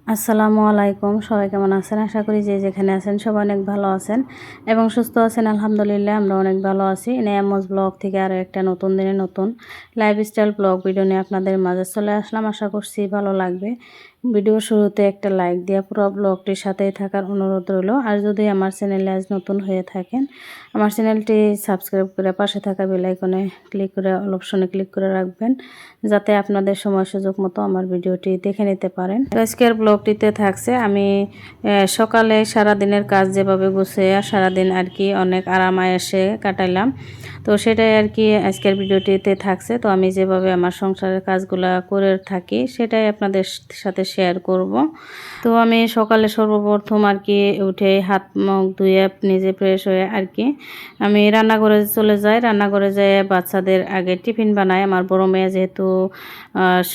আসসালামু আলাইকুম, সবাই কেমন আছেন? আশা করি যে যেখানে আছেন সবাই অনেক ভালো আছেন এবং সুস্থ আছেন। আলহামদুলিল্লাহ আমরা অনেক ভালো আছি। নেয়ামোজ ব্লগ থেকে আরও একটা নতুন দিনে নতুন লাইফস্টাইল ব্লগ ভিডিও নিয়ে আপনাদের মাঝে চলে আসলাম। আশা করছি ভালো লাগবে। ভিডিও শুরুতে একটা লাইক দিয়ে পুরো ব্লগটির সাথেই থাকার অনুরোধ রইল। আর যদি আমার চ্যানেলে আজ নতুন হয়ে থাকেন, আমার চ্যানেলটি সাবস্ক্রাইব করে পাশে থাকা বেল আইকনে ক্লিক করে অল অপশনে ক্লিক করে রাখবেন, যাতে আপনাদের সময় সুযোগ মতো আমার ভিডিওটি দেখে নিতে পারেন। আজকের ব্লগটিতে থাকছে আমি সকালে সারাদিনের কাজ যেভাবে গুছিয়ে সারাদিন আর কি অনেক আরাম আয়েসে কাটাইলাম, তো সেটাই আর কি আজকের ভিডিওটিতে থাকছে। তো আমি যেভাবে আমার সংসারের কাজগুলো করে থাকি সেটাই আপনাদের সাথে শেয়ার করব। তো আমি সকালে সর্বপ্রথম আর কি উঠে হাত মুখ ধুয়ে নিজে ফ্রেশ হয়ে আর কি আমি রান্নাঘরে চলে যাই। রান্নাঘরে যেয়ে বাচ্চাদের আগে টিফিন বানাই। আমার বড় মেয়ে যেহেতু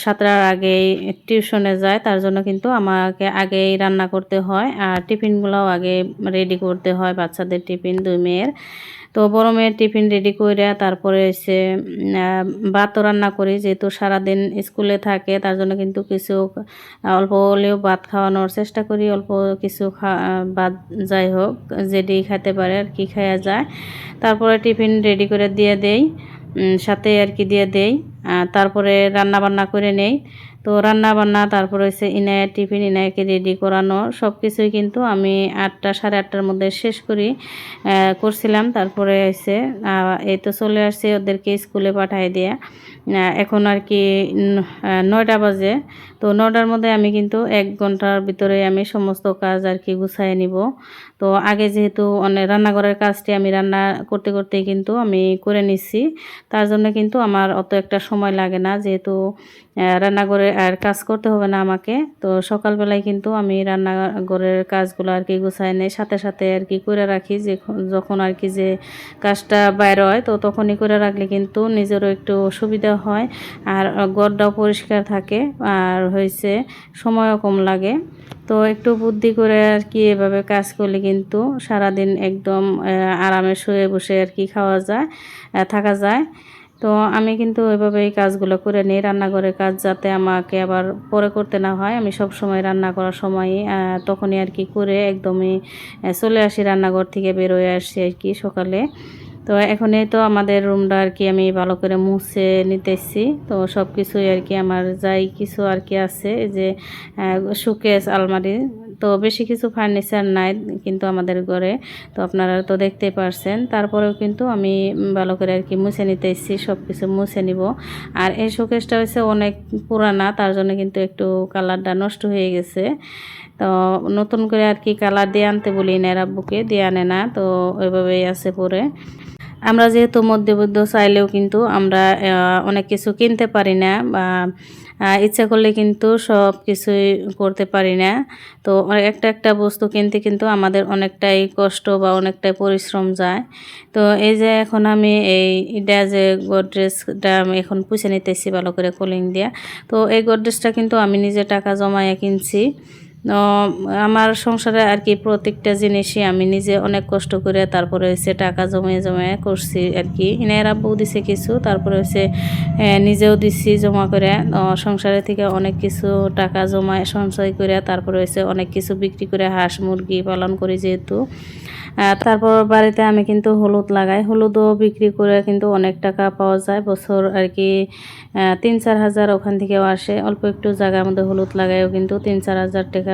7টার আগেই টিউশনে যায়, তার জন্য কিন্তু আমাকে আগেই রান্না করতে হয় আর টিফিনগুলোও আগে রেডি করতে হয়, বাচ্চাদের টিফিন দুই মেয়ের। তো বড় মেয়ের টিফিন রেডি করে তারপরে এসে ভাতও রান্না করি, যেহেতু সারাদিন স্কুলে থাকে তার জন্য কিন্তু কিছু অল্প হলেও ভাত খাওয়ানোর চেষ্টা করি। অল্প কিছু ভাত যাই হোক যেটি খেতে পারে আর কি খাওয়া যায়। তারপরে টিফিন রেডি করে দিয়ে দেই, সাথে আর কি দিয়ে দেই। তারপরে রান্না বান্না করে নেই। তো রান্না বান্না তারপরে হচ্ছে ইনায়ের টিফিন, ইনায়কে রেডি করানো সব কিছুই কিন্তু আমি 8টা সাড়ে 8টার মধ্যে শেষ করছিলাম। তারপরে হচ্ছে এই তো চলে আসছে ওদেরকে স্কুলে পাঠিয়ে দিয়ে। এখন আর কি 9টা বাজে। তো 9টার মধ্যে আমি কিন্তু 1 ঘন্টার ভিতরে আমি সমস্ত কাজ আর কি গুছাই নিব। তো আগে যেহেতু অনেক রান্নাঘরের কাজটি আমি রান্না করতে করতেই কিন্তু আমি করে নিচ্ছি, তার জন্য কিন্তু আমার অত একটা সময় লাগে না, যেহেতু রান্নাঘরে আর কাজ করতে হবে না আমাকে। তো সকালবেলায় কিন্তু আমি রান্নাঘরের কাজগুলো আর কি গুছাই নেই, সাথে সাথে আর কি করে রাখি, যে যখন আর কি যে কাজটা বাইর হয় তো তখনই করে রাখলে কিন্তু নিজেরও একটু সুবিধা হয় আর ঘরটাও পরিষ্কার থাকে আর হয়েছে সময়ও কম লাগে। তো একটু বুদ্ধি করে আর কি এভাবে কাজ করলে কিন্তু সারাদিন একদম আরামে শুয়ে বসে আর কি খাওয়া যায়, থাকা যায়। তো আমি কিন্তু ওইভাবেই কাজগুলো করে নিই, রান্নাঘরের কাজ যাতে আমাকে আবার পরে করতে না হয়। আমি সব সময় রান্না করার সময়ই তখনই আর কি করে একদমই চলে আসি, রান্নাঘর থেকে বেরোয় আসি আর কি সকালে। তো এখনই তো আমাদের রুমটা আর কি আমি ভালো করে মুছে নিতেছি। তো সব কিছুই আর কি আমার যাই কিছু আর কি আছে, এই যে শোকেস, আলমারি, তো বেশি কিছু ফার্নিচার নাই কিন্তু আমাদের ঘরে, তো আপনারা তো দেখতেই পারছেন। তারপরেও কিন্তু আমি ভালো করে আর কি মুছে নিতেছি, সব কিছু মুছে নিব। আর এই শোকেসটা হচ্ছে অনেক পুরানা, তার জন্য কিন্তু একটু কালারটা নষ্ট হয়ে গেছে। তো নতুন করে আর কি কালার দিয়ে আনতে বলি না, আব্বুকে দিয়ে আনে না, তো ওইভাবেই আছে পরে। আমরা যেহেতু মধ্যবিত্ত, চাইলেও কিন্তু আমরা অনেক কিছু কিনতে পারি না বা ইচ্ছা করলে কিন্তু সব কিছুই করতে পারি না। তো একটা একটা বস্তু কিনতে কিন্তু আমাদের অনেকটাই কষ্ট বা অনেকটাই পরিশ্রম যায়। তো এই যে এখন আমি এইটা যে গোদরেজটা আমি এখন পুষে নিতেছি ভালো করে কুলিং দিয়া। তো এই গোদরেজটা কিন্তু আমি নিজে টাকা জমাইয়া কিনছি। আমার সংসারে আর কি প্রত্যেকটা জিনিসই আমি নিজে অনেক কষ্ট করে তারপরে হচ্ছে টাকা জমিয়ে জমিয়ে করছি আর কি। ইনায়ের আব্বু দিছে কিছু, তারপরে হচ্ছে নিজেও দিচ্ছি জমা করে। সংসারে থেকে অনেক কিছু টাকা জমায় সঞ্চয় করে তারপরে হচ্ছে অনেক কিছু বিক্রি করে হাঁস মুরগি পালন করি যেহেতু। তারপর বাড়িতে আমি কিন্তু হলুদ লাগাই, হলুদও বিক্রি করে কিন্তু অনেক টাকা পাওয়া যায় বছর আর কি 3-4 হাজার ওখান থেকেও আসে। অল্প একটু জায়গার মধ্যে হলুদ লাগাইও কিন্তু 3-4 হাজার টাকা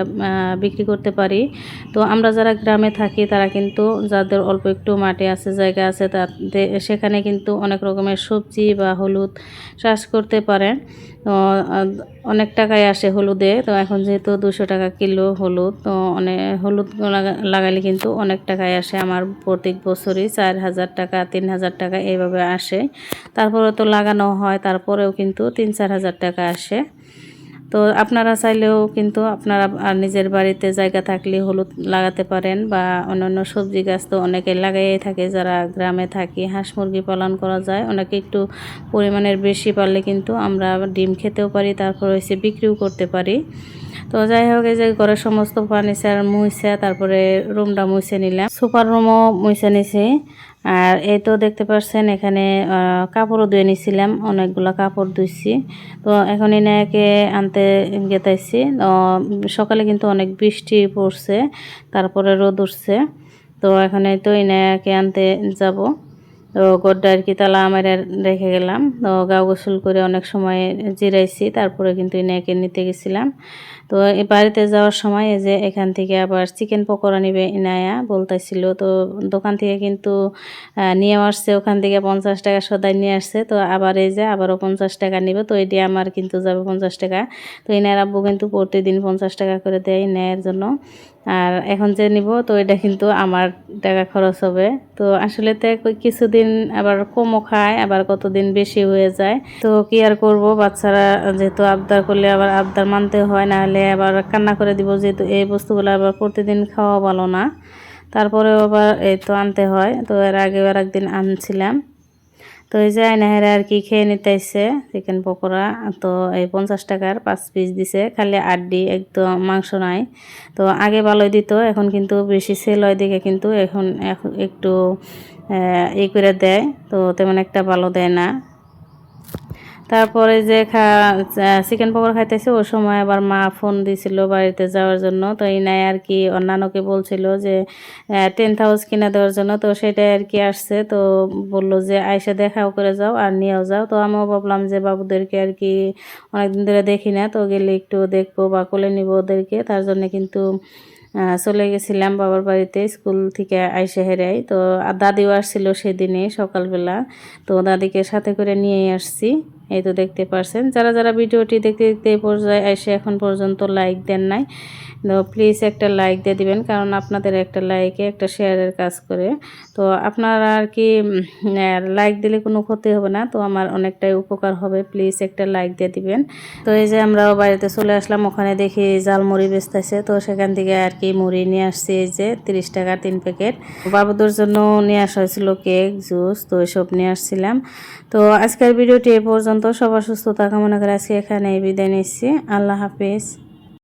বিক্রি করতে পারি। তো আমরা যারা গ্রামে থাকি তারা কিন্তু যাদের অল্প একটু মাটি আছে, জায়গা আছে, তাতে সেখানে কিন্তু অনেক রকমের সবজি বা হলুদ চাষ করতে পারেন। তো অনেক টাকাই আসে হলুদে। তো এখন যেহেতু 200 টাকা কিলো হলুদ, তো অনেক হলুদ লাগাইলে কিন্তু অনেক টাকাই আসে আমার। প্রত্যেক বছরই 4,000 টাকা 3,000 টাকা এইভাবে আসে। তারপরে তো লাগানো হয়, তারপরেও কিন্তু 3-4 হাজার টাকা আসে। তো আপনারা চাইলেও কিন্তু আপনারা নিজের বাড়িতে জায়গা থাকলে হলুদ লাগাতে পারেন বা অন্যান্য সবজি গাছ তো অনেকে লাগাইয়ে থাকে যারা গ্রামে থাকি। হাঁস মুরগি পালন করা যায়, অনেকে একটু পরিমাণের বেশি পারলে কিন্তু আমরা ডিম খেতেও পারি, তারপর হচ্ছে বিক্রিও করতে পারি। তো যাই হোক, এই যে ঘরের সমস্ত ফার্নিচার মুছে তারপরে রুমটা মুছে নিলাম, সুপার রুমও মুছে নিছি। আর এই তো দেখতে পাচ্ছেন এখানে কাপড়ও ধুয়ে নিছিলাম, অনেকগুলো কাপড় ধুইছি। তো এখন এনাকে আনতে গেতাইছি। সকালে কিন্তু অনেক বৃষ্টি পড়ছে, তারপরে রোদ উঠছে। তো এখানে তো এনাকে আনতে যাব। তো গোড্ডা আর কি তালা আমার রেখে গেলাম। তো গা গোসল করে অনেক সময় জিরাইছি, তারপরে কিন্তু এনাকে নিতে গেছিলাম। তো এই বাড়িতে যাওয়ার সময় এই যে এখান থেকে আবার চিকেন পকোড়া নিবে ইনায়া বলতেছিল। তো দোকান থেকে কিন্তু নিয়ে আসছে, ওখান থেকে 50 টাকা সদাই নিয়ে আসছে। তো আবার এই যে আবারও 50 টাকা নিবে, তো এটি আমার কিন্তু যাবে 50 টাকা। তো ইনার আব্বু কিন্তু প্রতিদিন 50 টাকা করে দেয় ইনায়ের জন্য। আর এখন যে নিব তো এটা কিন্তু আমার টাকা খরচ হবে। তো আসলে তো কিছুদিন আবার কমও খায়, আবার কতদিন বেশি হয়ে যায়। তো কি আর করব, বাচ্চারা যেহেতু আবদার করলে আবার আবদার মানতে হয়, না হলে আবার কান্না করে দিব। যেহেতু এই বস্তুগুলো আবার প্রতিদিন খাওয়া ভালো না, তারপরেও আবার এই তো আনতে হয়। তো এর আগেও আর একদিন আনছিলাম। তো এই যে আয়নাহেরা আর কি খেয়ে নিতে আসছে চিকেন পকোড়া। তো এই 50 টাকার 5 পিস দিছে, খালি আড্ডি, একদম মাংস নাই। তো আগে ভালোই দিত, এখন কিন্তু বেশি সেল হয় দেখে কিন্তু এখন একটু ই করে দেয়। তো তেমন একটা ভালো দেয় না। তারপরে যে চিকেন পকোড়া খাইতেছে, ওই সময় আবার মা ফোন দিছিল বাড়িতে যাওয়ার জন্য। তো এই নাই আর কি অন্যান্যকে বলছিল যে টেন্ট হাউস কিনে দেওয়ার জন্য। তো সেটাই আর কি আসছে। তো বলল যে আইসা দেখাও করে যাও আর নিয়েও যাও। তো আমিও ভাবলাম যে বাবুদেরকে আর কি অনেকদিন ধরে দেখি না, তো গেলে একটু দেখবো বা কোলে নিব ওদেরকে। তার জন্য কিন্তু চলে গেছিলাম বাবার বাড়িতে স্কুল থেকে আইসে হেরাই। তো দাদিও আসছিল সেদিনে সকালবেলা, তো দাদিকে সাথে করে নিয়ে আসছি। এই তো দেখতে পারছেন, যারা যারা ভিডিওটি দেখতে দেখতে এই পর্যায়ে এসে এখন পর্যন্ত লাইক দেন নাই, তো প্লিজ একটা লাইক দিয়ে দিবেন, কারণ আপনাদের একটা লাইকে একটা শেয়ারের কাজ করে। তো আপনারা আর কি লাইক দিলে কোনো ক্ষতি হবে না, তো আমার অনেকটাই উপকার হবে। প্লিজ একটা লাইক দিয়ে দিবেন। তো এই যে আমরাও বাড়িতে চলে আসলাম, ওখানে দেখি জাল মুড়ি বেচতেছে। তো সেখান থেকে আর কি মুড়ি নিয়ে আসছি, এই যে 30 টাকা 3 প্যাকেট। বাবুদের জন্য নিয়ে আসা হয়েছিল কেক, জুস, তো এসব নিয়ে আসছিলাম। তো আজকের ভিডিওটি এ পর্যন্ত। সবার সুস্থতা কামনা করে আজকে এখানে বিদায় নিচ্ছি। আল্লাহ হাফিজ।